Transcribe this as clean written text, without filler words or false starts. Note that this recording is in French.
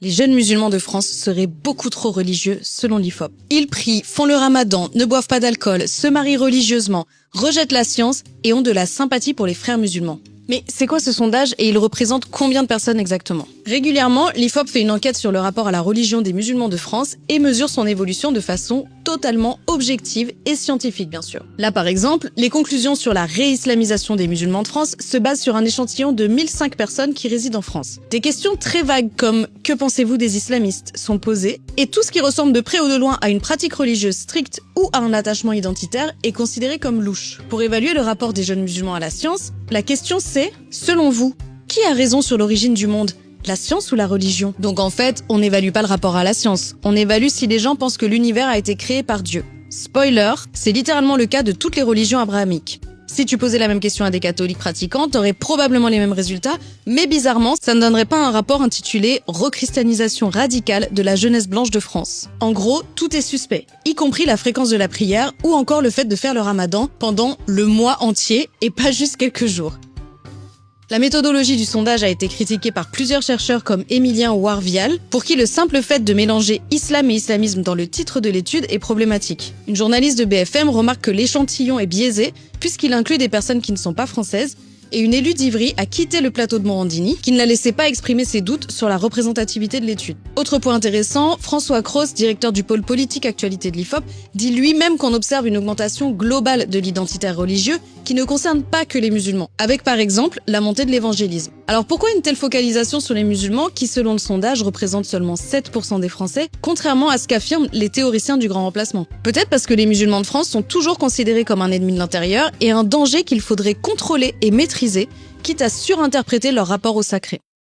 Les jeunes musulmans de France seraient beaucoup trop religieux selon l'IFOP. Ils prient, font le ramadan, ne boivent pas d'alcool, se marient religieusement, rejettent la science et ont de la sympathie pour les frères musulmans. Mais c'est quoi ce sondage et il représente combien de personnes exactement? Régulièrement, l'IFOP fait une enquête sur le rapport à la religion des musulmans de France et mesure son évolution de façon totalement objective et scientifique bien sûr. Là par exemple, les conclusions sur la réislamisation des musulmans de France se basent sur un échantillon de 1005 personnes qui résident en France. Des questions très vagues comme « Que pensez-vous des islamistes ?» sont posées et tout ce qui ressemble de près ou de loin à une pratique religieuse stricte ou à un attachement identitaire est considéré comme louche. Pour évaluer le rapport des jeunes musulmans à la science, la question c'est, selon vous, qui a raison sur l'origine du monde ? La science ou la religion? Donc en fait, on n'évalue pas le rapport à la science. On évalue si les gens pensent que l'univers a été créé par Dieu. Spoiler, c'est littéralement le cas de toutes les religions abrahamiques. Si tu posais la même question à des catholiques pratiquants, t'aurais probablement les mêmes résultats, mais bizarrement, ça ne donnerait pas un rapport intitulé « Rechristianisation radicale de la jeunesse blanche de France ». En gros, tout est suspect, y compris la fréquence de la prière ou encore le fait de faire le ramadan pendant le mois entier et pas juste quelques jours. La méthodologie du sondage a été critiquée par plusieurs chercheurs comme Émilien Warvial, pour qui le simple fait de mélanger islam et islamisme dans le titre de l'étude est problématique. Une journaliste de BFM remarque que l'échantillon est biaisé puisqu'il inclut des personnes qui ne sont pas françaises, et une élue d'Ivry a quitté le plateau de Morandini, qui ne la laissait pas exprimer ses doutes sur la représentativité de l'étude. Autre point intéressant, François Cros, directeur du pôle politique actualité de l'IFOP, dit lui-même qu'on observe une augmentation globale de l'identitaire religieux qui ne concerne pas que les musulmans, avec par exemple la montée de l'évangélisme. Alors pourquoi une telle focalisation sur les musulmans qui, selon le sondage, représentent seulement 7% des Français, contrairement à ce qu'affirment les théoriciens du grand remplacement? Peut-être parce que les musulmans de France sont toujours considérés comme un ennemi de l'intérieur et un danger qu'il faudrait contrôler et maîtriser, quitte à surinterpréter leur rapport au sacré.